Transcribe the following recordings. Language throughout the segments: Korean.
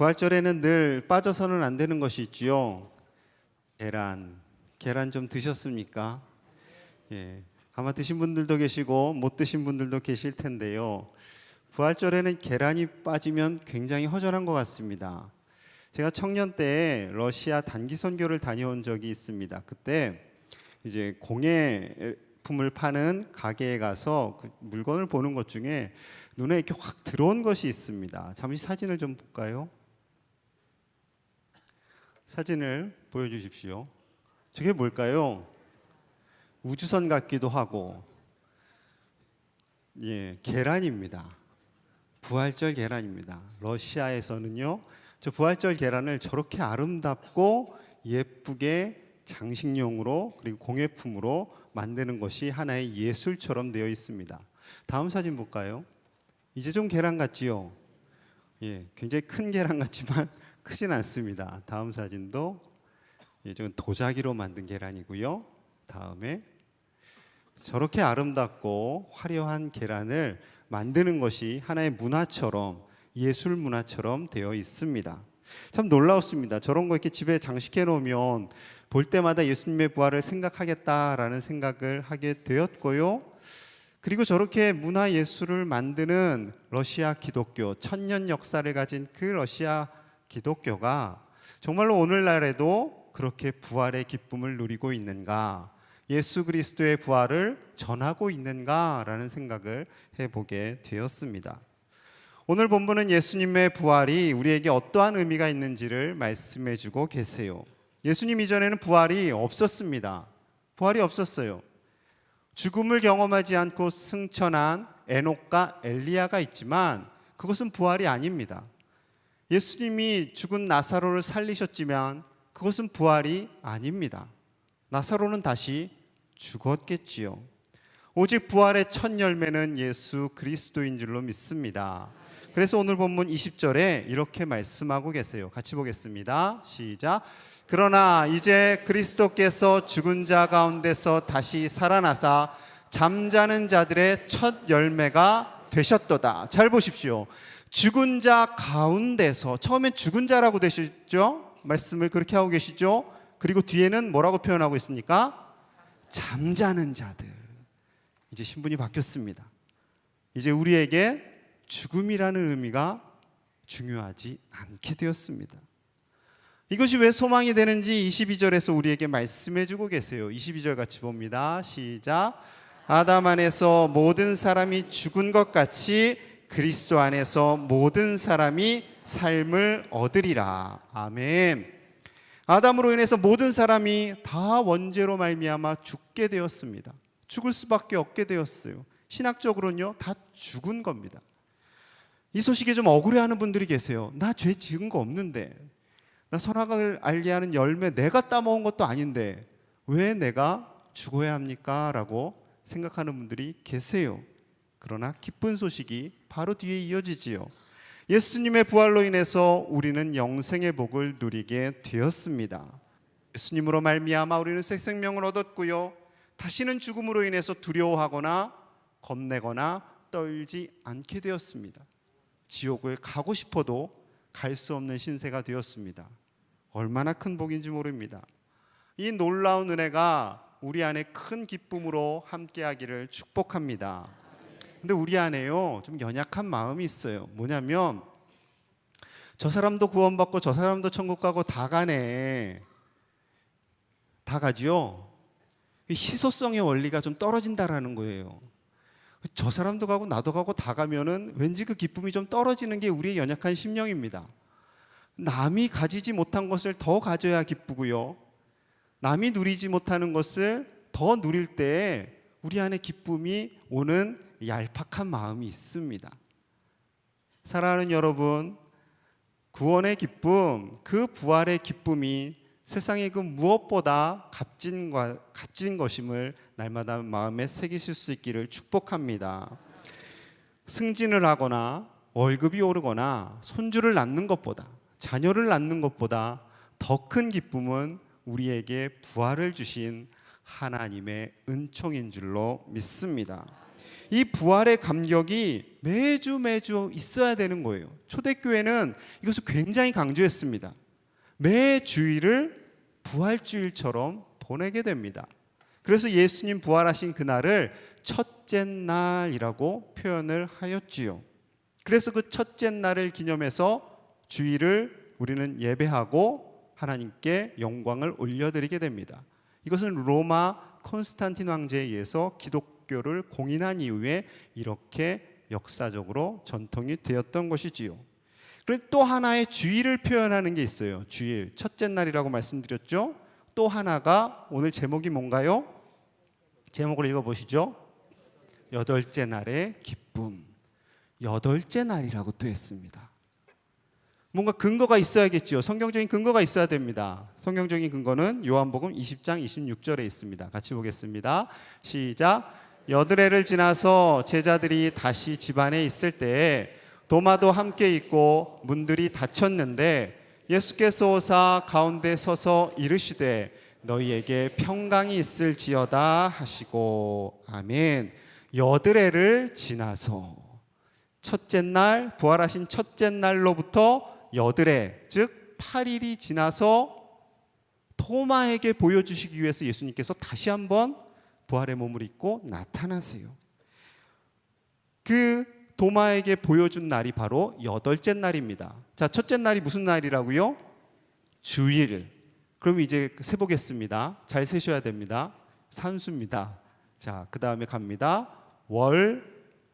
부활절에는 늘 빠져서는 안 되는 것이 있지요. 계란 좀 드셨습니까? 예, 아마 드신 분들도 계시고 못 드신 분들도 계실 텐데요. 부활절에는 계란이 빠지면 굉장히 허전한 것 같습니다. 제가 청년 때 러시아 단기 선교를 다녀온 적이 있습니다. 그때 이제 공예품을 파는 가게에 가서 그 물건을 보는 것 중에 눈에 이렇게 확 들어온 것이 있습니다. 잠시 사진을 좀 볼까요? 사진을 보여주십시오. 저게 뭘까요? 우주선 같기도 하고, 계란입니다. 부활절 계란입니다. 러시아에서는요, 저 부활절 계란을 저렇게 아름답고 예쁘게 장식용으로 그리고 공예품으로 만드는 것이 하나의 예술처럼 되어 있습니다. 다음 사진 볼까요? 이제 좀 계란 같지요? 굉장히 큰 계란 같지만 크진 않습니다. 다음 사진도 저건 도자기로 만든 계란이고요. 다음에 저렇게 아름답고 화려한 계란을 만드는 것이 하나의 문화처럼, 예술 문화처럼 되어 있습니다. 참 놀라웠습니다. 저런 거 이렇게 집에 장식해 놓으면 볼 때마다 예수님의 부활을 생각하겠다라는 생각을 하게 되었고요. 그리고 저렇게 문화 예술을 만드는 러시아 기독교, 천년 역사를 가진 그 러시아 기독교가 정말로 오늘날에도 그렇게 부활의 기쁨을 누리고 있는가, 예수 그리스도의 부활을 전하고 있는가라는 생각을 해보게 되었습니다. 오늘 본문은 예수님의 부활이 우리에게 어떠한 의미가 있는지를 말씀해주고 계세요. 예수님 이전에는 부활이 없었습니다. 부활이 없었어요. 죽음을 경험하지 않고 승천한 에녹과 엘리야가 있지만 그것은 부활이 아닙니다. 예수님이 죽은 나사로를 살리셨지만 그것은 부활이 아닙니다. 나사로는 다시 죽었겠지요. 오직 부활의 첫 열매는 예수 그리스도인 줄로 믿습니다. 그래서 오늘 본문 20절에 이렇게 말씀하고 계세요. 같이 보겠습니다. 시작. 그러나 이제 그리스도께서 죽은 자 가운데서 다시 살아나사 잠자는 자들의 첫 열매가 되셨도다. 잘 보십시오. 죽은 자 가운데서, 처음엔 죽은 자라고 되셨죠? 말씀을 그렇게 하고 계시죠? 그리고 뒤에는 뭐라고 표현하고 있습니까? 잠자는 자들. 이제 신분이 바뀌었습니다. 이제 우리에게 죽음이라는 의미가 중요하지 않게 되었습니다. 이것이 왜 소망이 되는지 22절에서 우리에게 말씀해 주고 계세요. 22절 같이 봅니다. 시작. 아담 안에서 모든 사람이 죽은 것 같이 그리스도 안에서 모든 사람이 삶을 얻으리라. 아멘. 아담으로 인해서 모든 사람이 다 원죄로 말미암아 죽게 되었습니다. 죽을 수밖에 없게 되었어요. 신학적으로는요, 다 죽은 겁니다. 이 소식에 좀 억울해하는 분들이 계세요. 나 죄 지은 거 없는데, 나 선악을 알게 하는 열매 내가 따먹은 것도 아닌데 왜 내가 죽어야 합니까? 라고 생각하는 분들이 계세요. 그러나 기쁜 소식이 바로 뒤에 이어지지요. 예수님의 부활로 인해서 우리는 영생의 복을 누리게 되었습니다. 예수님으로 말미암아 우리는 새 생명을 얻었고요, 다시는 죽음으로 인해서 두려워하거나 겁내거나 떨지 않게 되었습니다. 지옥을 가고 싶어도 갈 수 없는 신세가 되었습니다. 얼마나 큰 복인지 모릅니다. 이 놀라운 은혜가 우리 안에 큰 기쁨으로 함께하기를 축복합니다. 근데 우리 안에요, 좀 연약한 마음이 있어요. 뭐냐면 저 사람도 구원받고 저 사람도 천국 가고 다 가네, 다 가죠. 희소성의 원리가 좀 떨어진다라는 거예요. 저 사람도 가고 나도 가고 다 가면은 왠지 그 기쁨이 좀 떨어지는 게 우리의 연약한 심령입니다. 남이 가지지 못한 것을 더 가져야 기쁘고요, 남이 누리지 못하는 것을 더 누릴 때 우리 안에 기쁨이 오는 얄팍한 마음이 있습니다. 사랑하는 여러분, 구원의 기쁨, 그 부활의 기쁨이 세상의 그 무엇보다 값진 것임을 날마다 마음에 새기실 수 있기를 축복합니다. 승진을 하거나 월급이 오르거나 손주를 낳는 것보다, 자녀를 낳는 것보다 더 큰 기쁨은 우리에게 부활을 주신 하나님의 은총인 줄로 믿습니다. 이 부활의 감격이 매주 있어야 되는 거예요. 초대교회는 이것을 굉장히 강조했습니다. 매 주일을 부활주일처럼 보내게 됩니다. 그래서 예수님 부활하신 그날을 첫째 날이라고 표현을 하였지요. 그래서 그 첫째 날을 기념해서 주일을 우리는 예배하고 하나님께 영광을 올려드리게 됩니다. 이것은 로마 콘스탄틴 황제에 의해서 기독교를 공인한 이후에 이렇게 역사적으로 전통이 되었던 것이지요. 그리고 또 하나의 주일을 표현하는 게 있어요. 주일, 첫째 날이라고 말씀드렸죠. 또 하나가 오늘 제목이 뭔가요? 제목을 읽어보시죠. 여덟째 날의 기쁨. 여덟째 날이라고 또 했습니다. 뭔가 근거가 있어야겠죠. 성경적인 근거가 있어야 됩니다. 성경적인 근거는 요한복음 20장 26절에 있습니다. 같이 보겠습니다. 시작. 여드레를 지나서 제자들이 다시 집안에 있을 때에 도마도 함께 있고 문들이 닫혔는데 예수께서 오사 가운데 서서 이르시되 너희에게 평강이 있을지어다 하시고. 아멘. 여드레를 지나서 첫째 날, 부활하신 첫째 날로부터 여드레, 즉 8일이 지나서 토마에게 보여주시기 위해서 예수님께서 다시 한번 부활의 몸을 입고 나타나세요. 그 도마에게 보여준 날이 바로 여덟째 날입니다. 자, 첫째 날이 무슨 날이라고요? 주일. 그럼 이제 세보겠습니다. 잘 세셔야 됩니다. 산수입니다. 자, 그 다음에 갑니다. 월,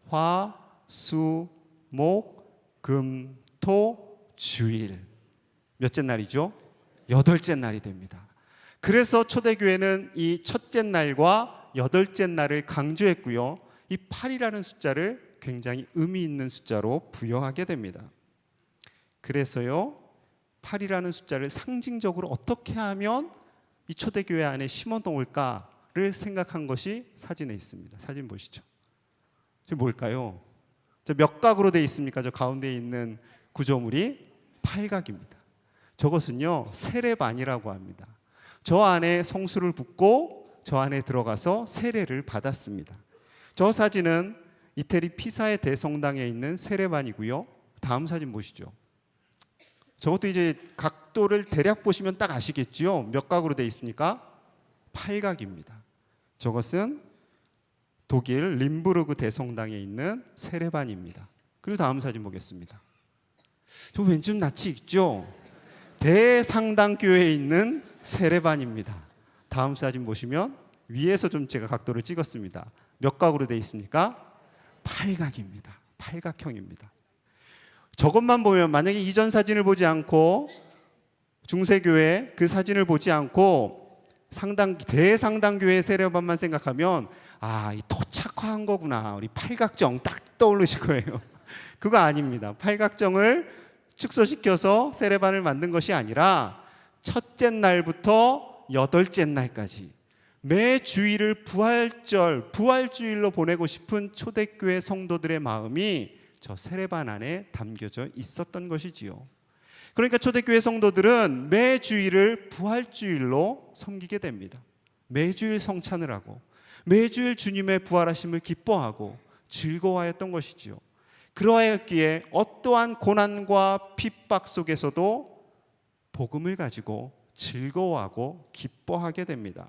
화, 수, 목, 금, 토, 주일. 몇째 날이죠? 여덟째 날이 됩니다. 그래서 초대교회는 이 첫째 날과 여덟째 날을 강조했고요. 이 8이라는 숫자를 굉장히 의미 있는 숫자로 부여하게 됩니다. 그래서요, 8이라는 숫자를 상징적으로 어떻게 하면 이 초대교회 안에 심어 놓을까를 생각한 것이 사진에 있습니다. 사진 보시죠. 지금 뭘까요? 몇 각으로 되어 있습니까? 저 가운데 있는 구조물이 팔각입니다. 저것은요, 세례반이라고 합니다. 저 안에 성수를 붓고 저 안에 들어가서 세례를 받았습니다. 저 사진은 이태리 피사의 대성당에 있는 세례반이고요. 다음 사진 보시죠. 저것도 이제 각도를 대략 보시면 딱 아시겠죠? 몇 각으로 되어 있습니까? 팔각입니다. 저것은 독일 림부르그 대성당에 있는 세례반입니다. 그리고 다음 사진 보겠습니다. 저 왼쪽 낯이 익죠? 대상당교회에 있는 세례반입니다. 다음 사진 보시면 위에서 좀 제가 각도를 찍었습니다. 몇 각으로 되어 있습니까? 팔각입니다. 팔각형입니다. 저것만 보면 만약에 이전 사진을 보지 않고 중세교회 그 사진을 보지 않고 대상당교회 세례반만 생각하면 이 토착화한 거구나. 우리 팔각정 딱 떠오르실 거예요. 그거 아닙니다. 팔각정을 축소시켜서 세례반을 만든 것이 아니라 첫째 날부터 여덟째 날까지 매 주일을 부활주일로 보내고 싶은 초대교회 성도들의 마음이 저 세례반 안에 담겨져 있었던 것이지요. 그러니까 초대교회 성도들은 매 주일을 부활주일로 섬기게 됩니다. 매주일 성찬을 하고 매주일 주님의 부활하심을 기뻐하고 즐거워하였던 것이지요. 그러하였기에 어떠한 고난과 핍박 속에서도 복음을 가지고 즐거워하고 기뻐하게 됩니다.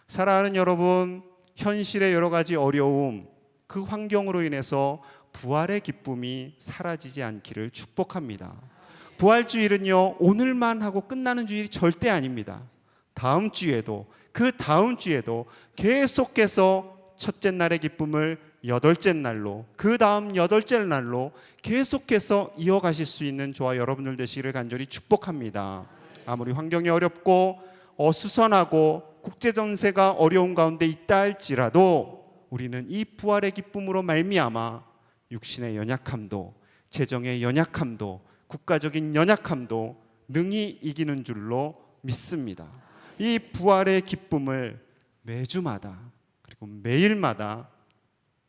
사랑하는 여러분, 현실의 여러 가지 어려움, 그 환경으로 인해서 부활의 기쁨이 사라지지 않기를 축복합니다. 부활주일은요, 오늘만 하고 끝나는 주일이 절대 아닙니다. 다음 주에도, 그 다음 주에도 계속해서 첫째 날의 기쁨을 여덟째 날로, 그 다음 여덟째 날로 계속해서 이어가실 수 있는 저와 여러분들 되시기를 간절히 축복합니다. 아무리 환경이 어렵고 어수선하고 국제정세가 어려운 가운데 있다 할지라도 우리는 이 부활의 기쁨으로 말미암아 육신의 연약함도, 재정의 연약함도, 국가적인 연약함도 능히 이기는 줄로 믿습니다. 이 부활의 기쁨을 매주마다 그리고 매일마다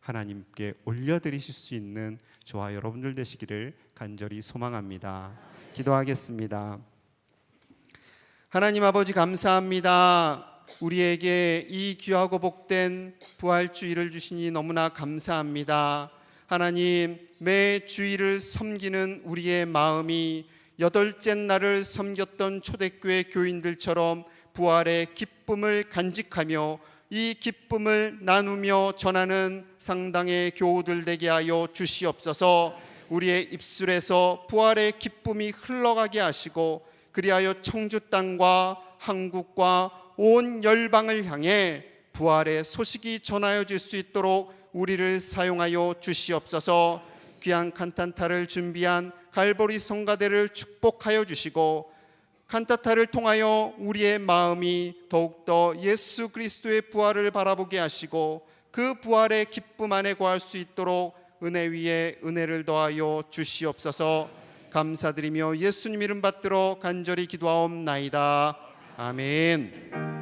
하나님께 올려드리실 수 있는 저와 여러분들 되시기를 간절히 소망합니다. 기도하겠습니다. 하나님 아버지 감사합니다. 우리에게 이 귀하고 복된 부활주일을 주시니 너무나 감사합니다. 하나님, 매 주일을 섬기는 우리의 마음이 여덟째 날을 섬겼던 초대교회 교인들처럼 부활의 기쁨을 간직하며 이 기쁨을 나누며 전하는 상당의 교우들 되게 하여 주시옵소서. 우리의 입술에서 부활의 기쁨이 흘러가게 하시고 그리하여 청주 땅과 한국과 온 열방을 향해 부활의 소식이 전하여질 수 있도록 우리를 사용하여 주시옵소서. 귀한 칸타타를 준비한 갈보리 성가대를 축복하여 주시고 칸타타를 통하여 우리의 마음이 더욱더 예수 그리스도의 부활을 바라보게 하시고 그 부활의 기쁨 안에 거할 수 있도록 은혜 위에 은혜를 더하여 주시옵소서. 감사드리며 예수님 이름 받들어 간절히 기도하옵나이다. 아멘.